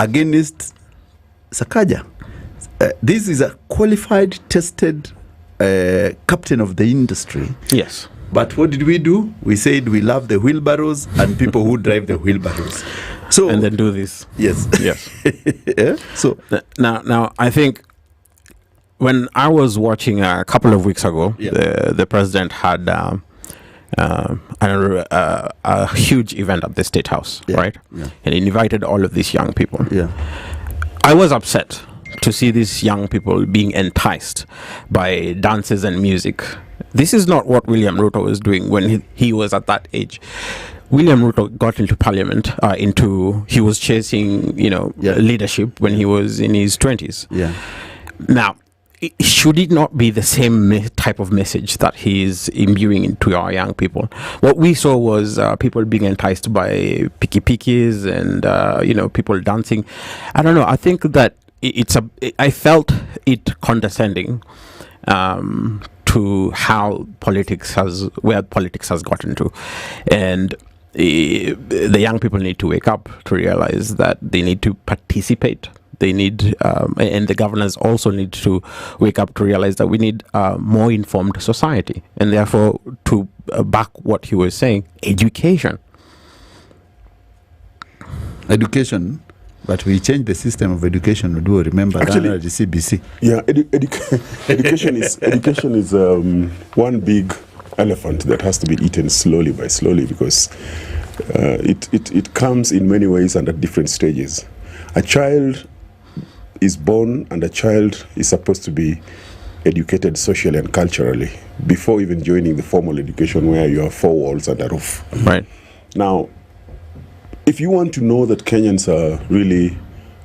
against Sakaja. This is a qualified, tested captain of the industry. Yes. But what did we do? We said we love the wheelbarrows and people who drive the wheelbarrows. So and then do this. Yes. Yes. Yeah? So now I think when I was watching a couple of weeks ago, the president had a huge event at the State House, right? Yeah. And he invited all of these young people. Yeah. I was upset to see these young people being enticed by dances and music. This is not what William Ruto was doing when he was at that age. William Ruto got into parliament, he was chasing, leadership when he was in his 20s. Yeah. Now, should it not be the same type of message that he is imbuing into our young people? What we saw was people being enticed by pikis and, people dancing. I don't know. I think that I felt it condescending to where politics has gotten to. And the young people need to wake up to realize that they need to participate. They need, and the governors also need to wake up to realize that we need a more informed society. And therefore, to back what he was saying, education. Education, but we changed the system of education. Do you remember actually, the CBC? Yeah, education is one big elephant that has to be eaten slowly because it comes in many ways and at different stages. A child is born and a child is supposed to be educated socially and culturally before even joining the formal education where you have four walls and a roof. Right. Now, if you want to know that Kenyans are really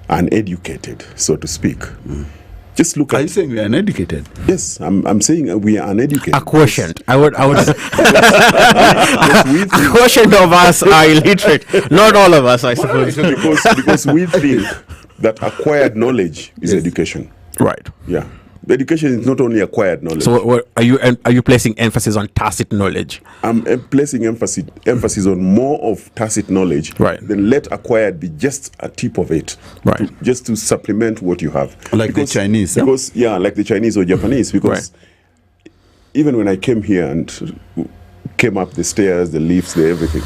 uneducated, so to speak, just look at... Are you saying we are uneducated? Yes, I'm saying we are uneducated. A quotient. I would a quotient of us are illiterate. Not all of us, I suppose. because we think that acquired knowledge is education. Right. Yeah. Education is not only acquired knowledge. So what, are you placing emphasis on tacit knowledge? I'm placing emphasis on more of tacit knowledge. Right. Then let acquired be just a tip of it. Right. Just to supplement what you have. Like the Chinese. Like the Chinese or Japanese. Because even when I came here and came up the stairs, the lifts, the everything,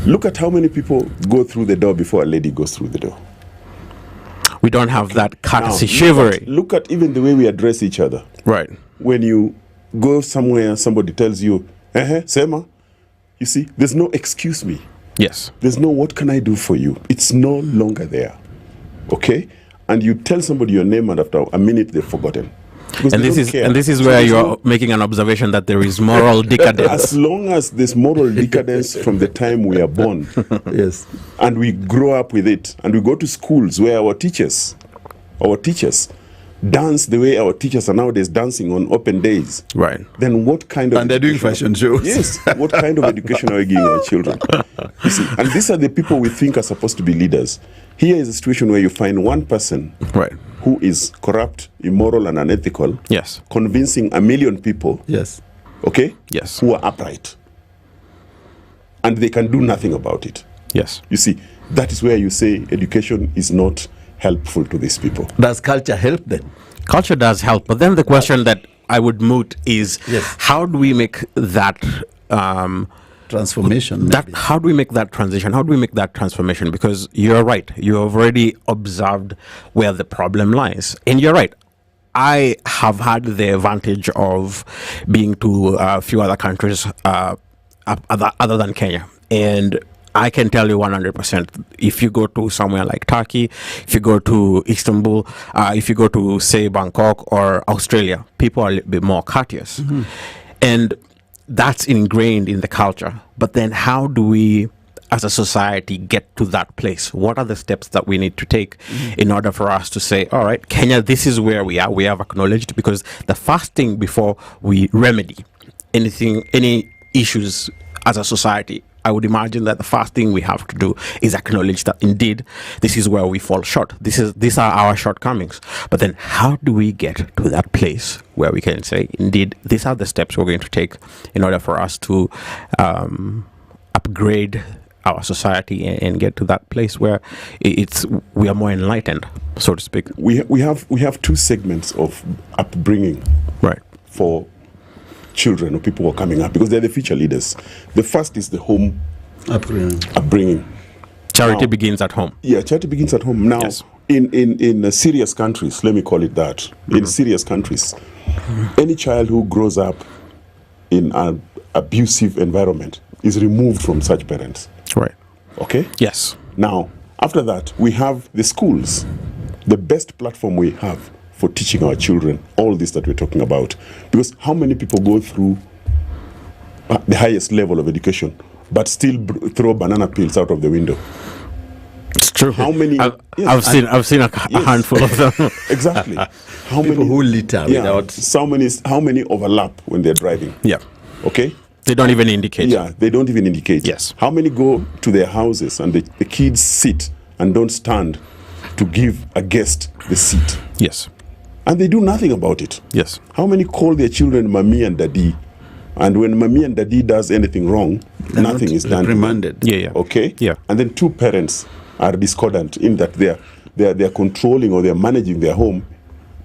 look at how many people go through the door before a lady goes through the door. We don't have that courtesy chivalry. Look at even the way we address each other. Right. When you go somewhere, somebody tells you, Sema, you see, there's no excuse me. Yes. There's no what can I do for you. It's no longer there. Okay? And you tell somebody your name and after a minute they've forgotten. And this is where you're making an observation that there is moral decadence. As long as there's moral decadence from the time we are born, yes, and we grow up with it, and we go to schools where our teachers dance the way our teachers are nowadays dancing on open days. Right. Then what kind of... And they're doing fashion shows. Yes. What kind of education are we giving our children? You see, and these are the people we think are supposed to be leaders. Here is a situation where you find one person who is corrupt, immoral, and unethical. Yes. Convincing 1 million people. Yes. Okay? Yes. Who are upright. And they can do nothing about it. Yes. You see, that is where you say education is not helpful to these people. Does culture help then? Culture does help. But then the question that I would moot is, how do we make that... transformation. How do we make that transition? How do we make that transformation? Because you're right. You have already observed where the problem lies. And you're right. I have had the advantage of being to a few other countries other than Kenya. And I can tell you 100%, if you go to somewhere like Turkey, if you go to Istanbul, if you go to, say, Bangkok or Australia, people are a little bit more courteous. Mm-hmm. And that's ingrained in the culture. But then how do we, as a society, get to that place? What are the steps that we need to take in order for us to say, all right, Kenya, this is where we are. We have acknowledged, because the first thing before we remedy any issues as a society, I would imagine that the first thing we have to do is acknowledge that indeed this is where we fall short. These are our shortcomings. But then how do we get to that place where we can say, indeed, these are the steps we're going to take in order for us to upgrade our society and get to that place where we are more enlightened, so to speak. We have two segments of upbringing, Right. for children or people who are coming up, because they're the future leaders. The first is the home upbringing. Charity Now, begins at home. Yeah, charity begins at home. Now, Yes. in serious countries, let me call it that, in serious countries, any child who grows up in an abusive environment is removed from such parents. Right. Okay? Yes. Now, after that, we have the schools, the best platform we have for teaching our children all this that we're talking about. Because how many people go through the highest level of education but still throw banana peels out of the window? It's true. How many? I've seen a handful of them. Exactly. How People many who litter without. How many overlap when they're driving? Yeah. Okay. They don't even indicate. Yeah, they don't even indicate. Yes. How many go to their houses and the kids sit and don't stand to give a guest the seat? Yes. And they do nothing about it. Yes. How many call their children mommy and daddy? And when mommy and daddy does anything wrong, nothing is done. Reprimanded. Yeah. Yeah. Okay? Yeah. And then two parents are discordant in that they're controlling or they're managing their home,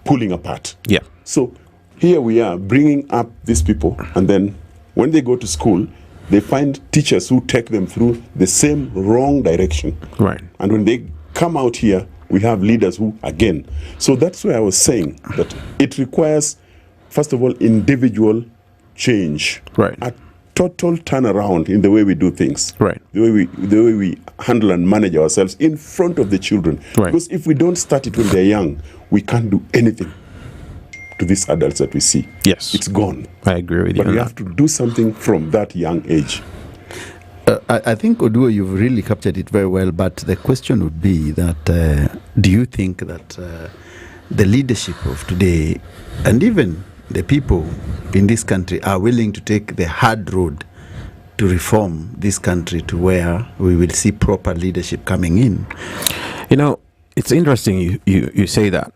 pulling apart. Yeah. So here we are bringing up these people, and then when they go to school, they find teachers who take them through the same wrong direction. Right. And when they come out here, we have leaders who, again, so that's why I was saying that it requires, first of all, individual change. Right. A total turnaround in the way we do things. Right. The way we handle and manage ourselves in front of the children. Right. Because if we don't start it when they're young, we can't do anything to these adults that we see. Yes. It's gone. I agree with you. But on we that. have to do something from that young age. I think, Oduo, you've really captured it very well, but the question would be that do you think that the leadership of today and even the people in this country are willing to take the hard road to reform this country to where we will see proper leadership coming in? You know, it's interesting you say that.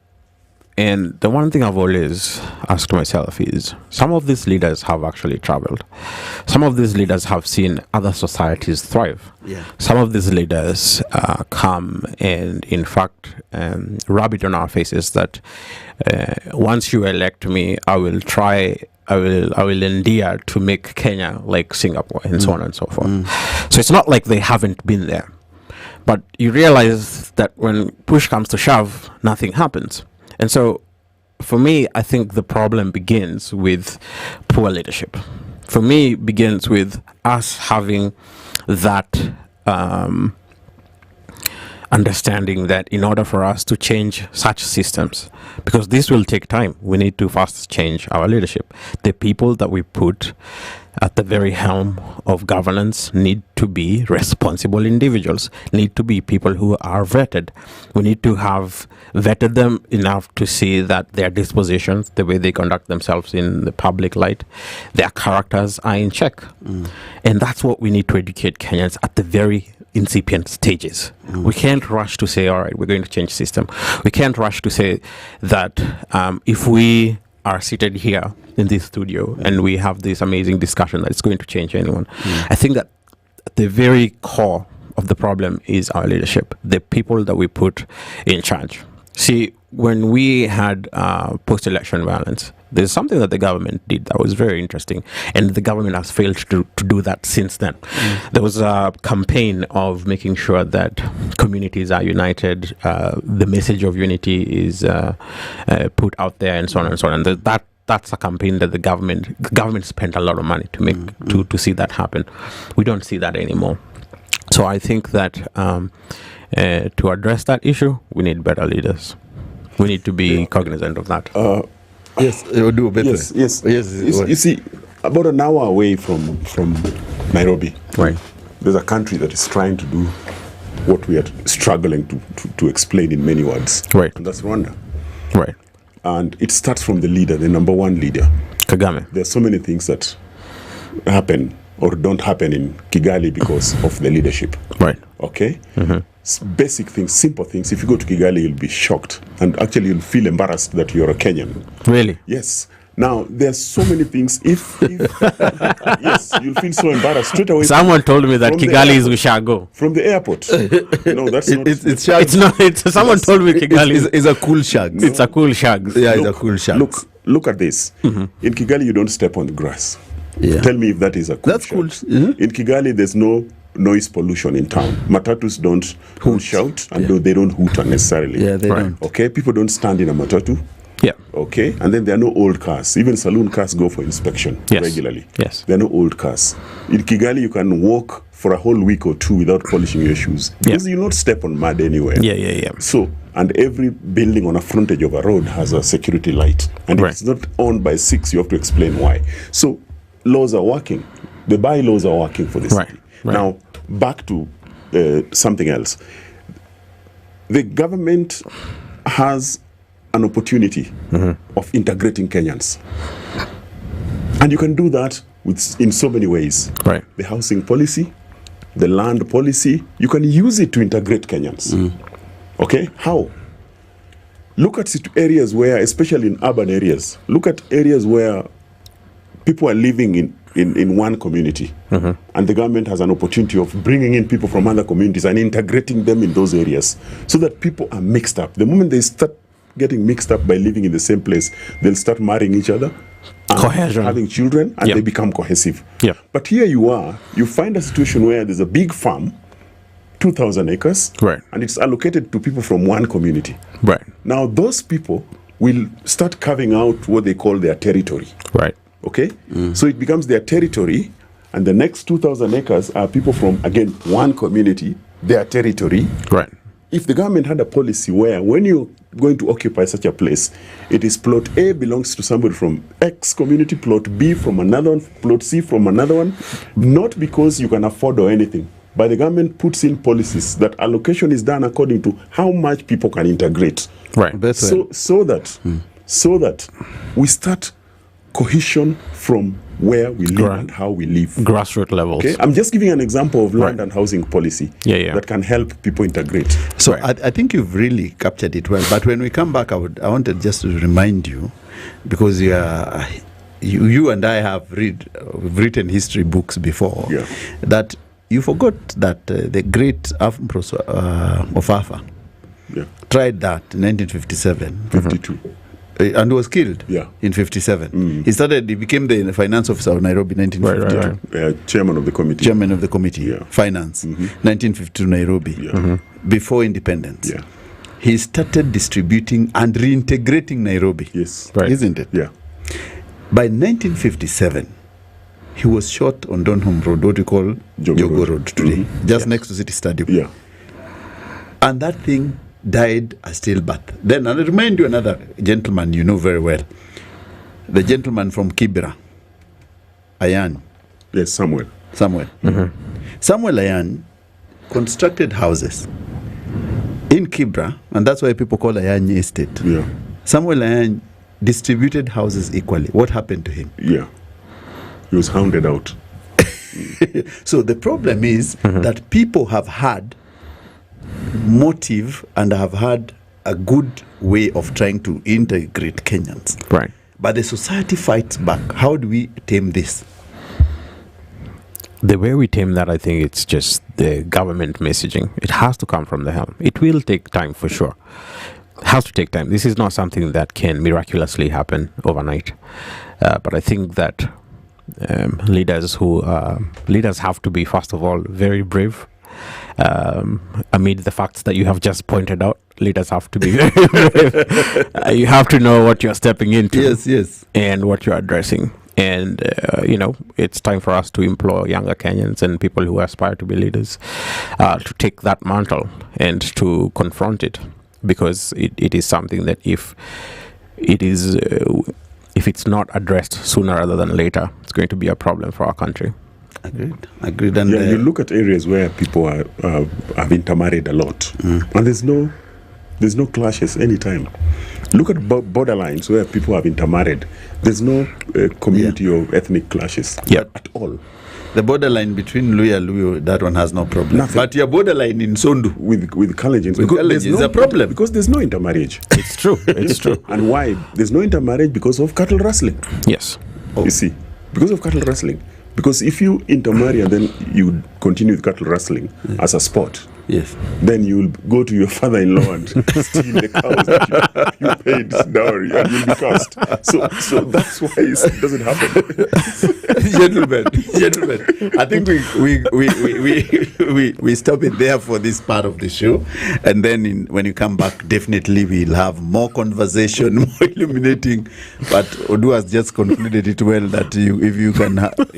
And the one thing I've always asked myself is, some of these leaders have actually traveled. Some of these leaders have seen other societies thrive. Yeah. Some of these leaders come and, in fact, rub it on our faces that once you elect me, I will endear to make Kenya like Singapore, and so on and so forth. So it's not like they haven't been there. But you realize that when push comes to shove, nothing happens. And so, for me, I think the problem begins with poor leadership. For me, it begins with us having that understanding that in order for us to change such systems, because this will take time, we need to first change our leadership. The people that we put at the very helm of governance need to be responsible individuals, need to be people who are vetted. We need to have vetted them enough to see that their dispositions, the way they conduct themselves in the public light, their characters are in check. And that's what we need to educate Kenyans at the very incipient stages. We can't rush to say, all right, we're going to change system. We can't rush to say that if we are seated here in this studio and we have this amazing discussion that it's going to change anyone. I think that at the very core of the problem is our leadership, the people that we put in charge. See, when we had post-election violence, there's something that the government did that was very interesting, and the government has failed to do that since then. There was a campaign of making sure that communities are united, the message of unity is put out there, and so on and so on. And that's a campaign that the government spent a lot of money to make to see that happen. We don't see that anymore. So I think that to address that issue, we need better leaders. We need to be cognizant of that. Yes, it will do better. Yes. You see, about an hour away from Nairobi, Right. there's a country that is trying to do what we are struggling to explain in many words. Right. And that's Rwanda. Right. And it starts from the leader, the number one leader. Kagame. There are so many things that happen or don't happen in Kigali because of the leadership. Right. Okay? Basic things, simple things. If you go to Kigali, you'll be shocked. And actually, you'll feel embarrassed that you're a Kenyan. Really? Yes. Now, there's so many things. If yes, you'll feel so embarrassed straight away. Someone told me that from the Kigali is airport. Ushago. From the airport. No, that's not. It's shags. It's not. It's someone told me Kigali. It's a cool shags. It's a cool shags. Yeah, it's a cool shags. Look at this. In Kigali, you don't step on the grass. Yeah. Tell me if that is a cool That's shag. cool. In Kigali, there's no noise pollution in town. Matatus don't shout, and they don't hoot unnecessarily. Yeah, they don't. Okay, people don't stand in a matatu. Yeah. Okay, and then there are no old cars. Even saloon cars go for inspection regularly. Yes. There are no old cars. In Kigali, you can walk for a whole week or two without polishing your shoes because you'll not step on mud anywhere. Yeah. So, and every building on a frontage of a road has a security light, and if it's not on by 6, you have to explain why. So, laws are working. The bylaws are working for this city. Right. Now, back to something else. The government has an opportunity of integrating Kenyans. And you can do that in so many ways. Right. The housing policy, the land policy, you can use it to integrate Kenyans. Okay? How? Look at areas where, especially in urban areas, look at areas where people are living in one community. And the government has an opportunity of bringing in people from other communities and integrating them in those areas so that people are mixed up. The moment they start getting mixed up by living in the same place, they'll start marrying each other, Cohesion. having children, and they become cohesive. Yeah. But here you find a situation where there's a big farm, 2,000 acres, Right. and it's allocated to people from one community. Right. Now, those people will start carving out what they call their territory. Right. Okay? So it becomes their territory, and the next 2,000 acres are people from, again, one community, their territory. Right. If the government had a policy where when you're going to occupy such a place, it is plot A belongs to somebody from X community, plot B from another one, plot C from another one, not because you can afford or anything, but the government puts in policies that allocation is done according to how much people can integrate. Right. So that we start cohesion from where we live and how we live. Grassroots levels. Okay, I'm just giving an example of land and housing policy that can help people integrate. So I think you've really captured it well. But when we come back, I wanted just to remind you, because you and I have written history books before, that you forgot that the great Ambrose of Afa tried that in 1957. 52. And was killed in 57. He became the finance officer of Nairobi in 1952. Chairman of the committee. Chairman of the committee, finance, 1952 Nairobi, before independence. He started distributing and reintegrating Nairobi. Yes. Isn't it? Yeah. By 1957, he was shot on Donholm Road, what we call Jogo Road today, just next to City Stadium. Yeah. And that thing died a stillbirth. Then I'll remind you another gentleman you know very well. The gentleman from Kibera, Ayan. Yes, Samuel. Samuel Ayan constructed houses in Kibera, and that's why people call Ayan Estate. Yeah. Samuel Ayan distributed houses equally. What happened to him? Yeah. He was hounded out. So the problem is that people have had motive and have had a good way of trying to integrate Kenyans. Right. But the society fights back. How do we tame this? The way we tame that, I think it's just the government messaging. It has to come from the helm. It will take time for sure. It has to take time. This is not something that can miraculously happen overnight. But I think that leaders have to be, first of all, very brave. Amid the facts that you have just pointed out, leaders have to be very brave. You have to know what you're stepping into. Yes. And what you're addressing. And, it's time for us to implore younger Kenyans and people who aspire to be leaders to take that mantle and to confront it, because it is something that if it's not addressed sooner rather than later, it's going to be a problem for our country. Agreed. And you look at areas where people have intermarried a lot, and there's no clashes anytime. Look at borderlines where people have intermarried. There's no community or ethnic clashes at all. The borderline between Luya and Luyo, that one has no problem. Nothing. But your borderline in Sondu with Kalenjins, With because Kalenjins, there's is a problem. Because there's no intermarriage. It's true. It's true. And why? There's no intermarriage because of cattle rustling. Yes. You see, because of cattle rustling. Because if you intermarry and then you continue with cattle rustling as a sport, yes, then you'll go to your father-in-law and steal the cows that you paid dowry and you'll be cast. So that's why it doesn't happen. gentlemen, I think we stop it there for this part of the show, and then when you come back, definitely we'll have more conversation, more illuminating. But Odu has just concluded it well that if you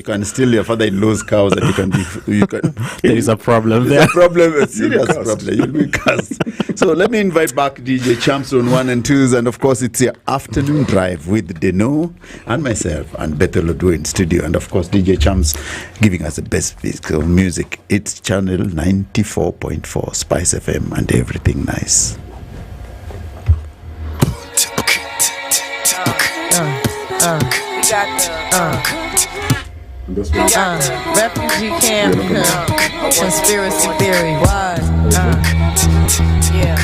can steal your father-in-law's cows, and you can. There is a problem There's there. a problem, a serious problem. You'll be cast. So let me invite back DJ Champs on 1 and 2s, and of course it's your afternoon drive with Deno and myself and Bethel Odu in studio, and of course DJ Champs giving us the best piece of music. It's channel 94.4 Spice FM and everything nice. Refugee camp, conspiracy theory, why? Yeah.